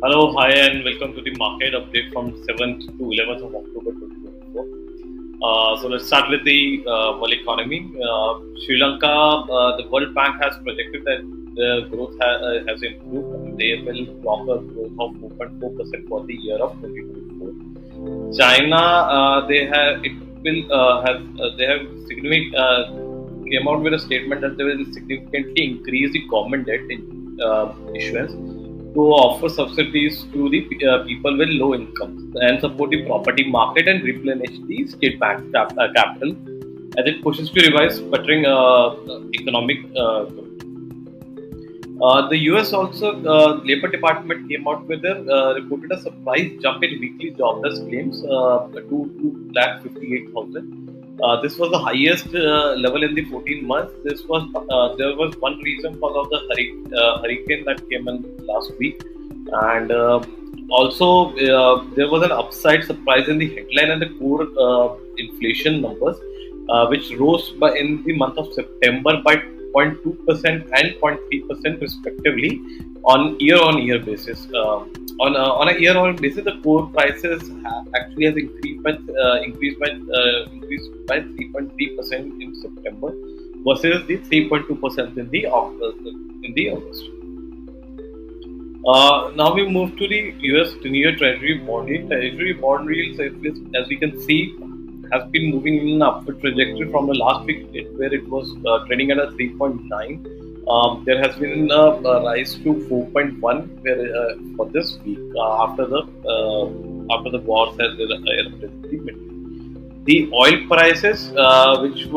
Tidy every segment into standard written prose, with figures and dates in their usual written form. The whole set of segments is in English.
Hello, hi, and welcome to the market update from 7th to 11th of October 2024. So let's start with the world economy. Sri Lanka, the World Bank has projected that the growth has improved. They will clock a growth of 4.4% for the year of 2024. China, they have significant came out with a statement that they will significantly increase the government debt issuance to offer subsidies to the people with low incomes and support the property market and replenish the state bank capital as it pushes to revise sputtering economic growth. The US also Labor Department came out with reported a surprise jump in weekly jobless claims to 258,000. This was the highest level in the 14 months. There was one reason because of the hurricane that came in last week, and also there was an upside surprise in the headline and the core inflation numbers, which rose by in the month of September by 0.2% and 0.3% respectively on year basis. On a year on basis, the core prices actually has increased by 3.3% in September versus the 3.2% in the August. Now we move to the U.S. 10-year Treasury bond yield. Treasury bond yields, as we can see, has been moving in an upward trajectory from the last week where it was trading at a 3.9. There has been a rise to 4.1 for this week after the wars has erupted in the Middle East. The oil prices, which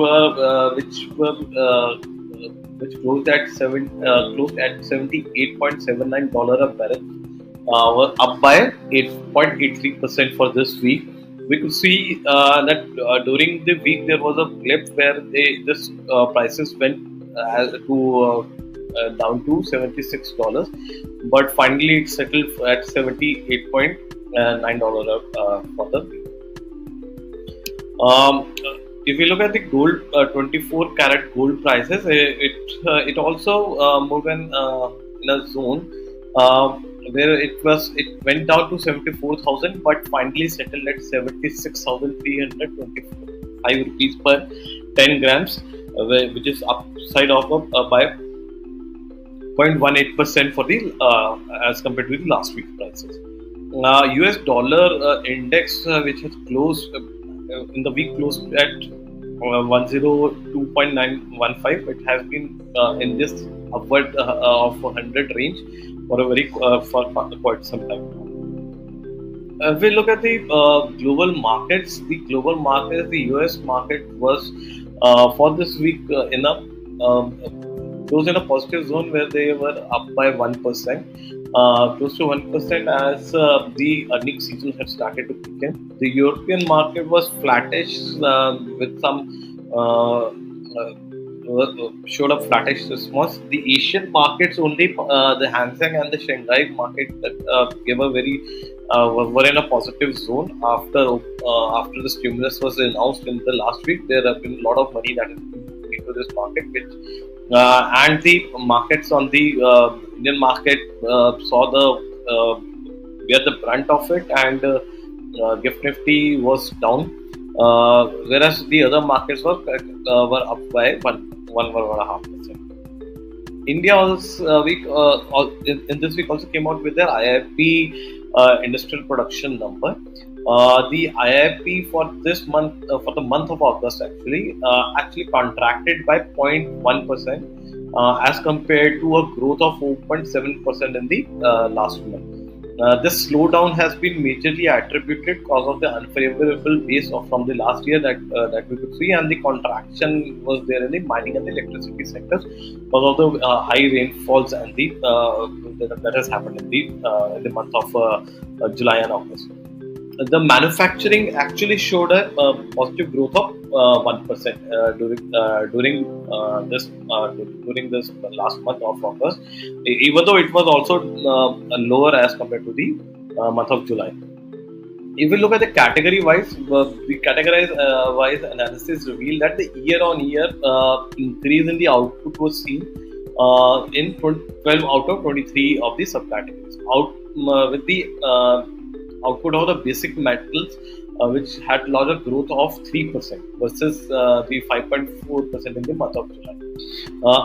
closed at $78.79 a barrel, was up by 8.83% for this week. We could see that during the week there was a blip where this prices went down to $76, but finally it settled at $78.9 for the week. If you look at the gold, 24 karat gold prices, it also moved in a zone where it went down to 74,000, but finally settled at 76,325 rupees per 10 grams, which is upside of by 0.18% for the as compared to the last week's prices. US dollar index, which has closed in the week, closed at 102.915. It has been in this upward of 100 range for quite some time now. If we look at the global markets, the US market was for this week close in a positive zone where they were up by 1%, close to 1% as the earnings season had started to kick in. The European market was flattish with some showed a flattish response. The Asian markets only, the Hang Seng and the Shanghai market gave a very were in a positive zone after the stimulus was announced in the last week. There have been a lot of money that has been moved into this market, which and the markets on the Indian market saw bear the brunt of it, and Gift Nifty was down, whereas the other markets were up by 1.5%. India also in this week also came out with their IIP industrial production number. The IIP for this month, for the month of August, actually contracted by 0.1% as compared to a growth of 4.7% in the last month. This slowdown has been majorly attributed because of the unfavorable base from the last year that we could see, and the contraction was there in the mining and the electricity sectors because of the high rainfalls and that has happened in the month of July and August. The manufacturing actually showed a positive growth of 1% during this last month of August, even though it was also lower as compared to the month of July. If we look at the category wise, the category wise analysis revealed that the year-on-year increase in the output was seen in 12 out of 23 of the subcategories. with the output of the basic metals, which had larger growth of 3% versus the 5.4% in the month of July.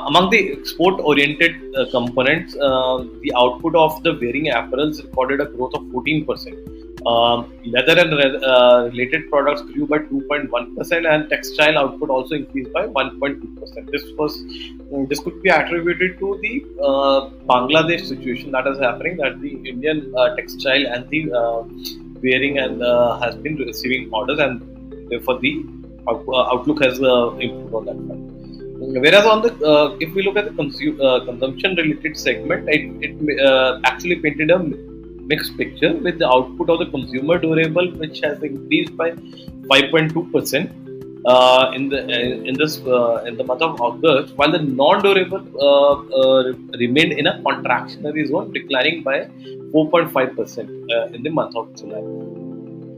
Among the export-oriented components, the output of the wearing apparels recorded a growth of 14%. Leather and related products grew by 2.1%, and textile output also increased by 1.2%. This could be attributed to the Bangladesh situation that is happening, that the Indian textile and the wearing and has been receiving orders, and therefore the outlook has improved on that front. Whereas on the if we look at the consumption related segment, it actually painted a mixed picture, with the output of the consumer durable, which has increased by 5.2% in the month of August, while the non-durable remained in a contractionary zone, declining by 4.5% in the month of July.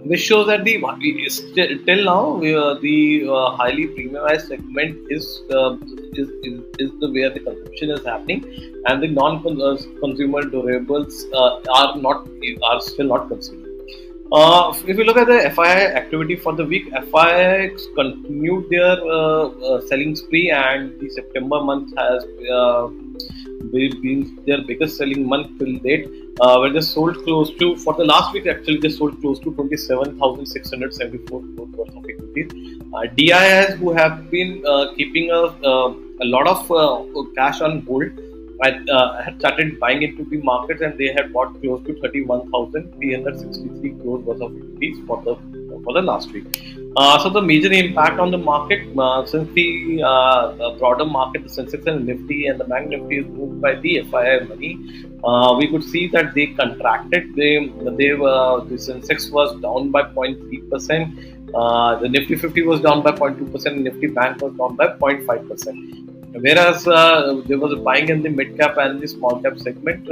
Which shows that till now the highly premiumized segment is the where the consumption is happening, and the non-consumer durables are still not consumed. If you look at the FII activity for the week, FII continued their selling spree, and the September month has been their biggest selling month till date, where they sold close to, for the last week actually, they sold close to 27,674 crores worth of equities. DIs, who have been keeping a lot of cash on hold, had started buying into the markets, and they had bought close to 31,363 crores worth of equities for the last week. So the major impact on the market, since the broader market, the Sensex and Nifty and the Bank Nifty is moved by the FII money, we could see that they contracted. The Sensex was down by 0.3%. The Nifty 50 was down by 0.2%. Nifty Bank was down by 0.5%. Whereas there was a buying in the mid cap and the small cap segment,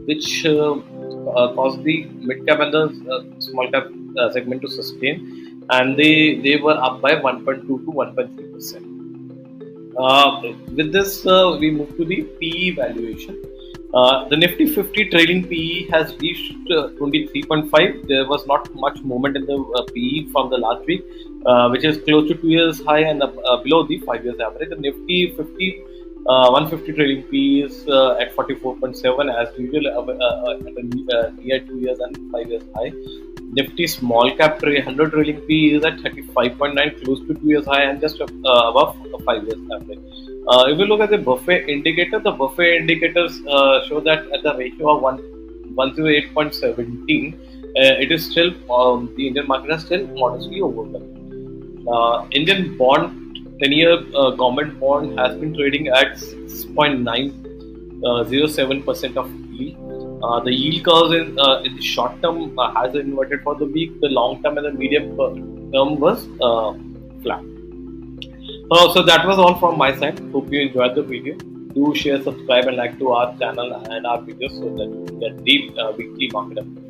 which caused the mid cap and the small cap segment to sustain, and they were up by 1.2 to 1.3%. With this, we move to the PE valuation. The Nifty 50 trailing PE has reached 23.5. There was not much movement in the PE from the last week, which is close to 2 years high and below the 5 years average. The Nifty 50 150 trailing PE is at 44.7 as usual, at near 2 years and 5 years high. Nifty small cap 100 trailing PE is at 35.9, close to 2 years high and just above 5 years average. If you look at the Buffett indicator, the Buffett indicators show that at the ratio of 108.17, it is still the Indian market is still modestly overvalued. Indian bond 10-year government bond has been trading at 6.907% of yield. The yield curve in the short term has inverted for the week. The long term and the medium term was flat. So that was all from my side. Hope you enjoyed the video. Do share, subscribe, and like to our channel and our videos so that you get the weekly market updates.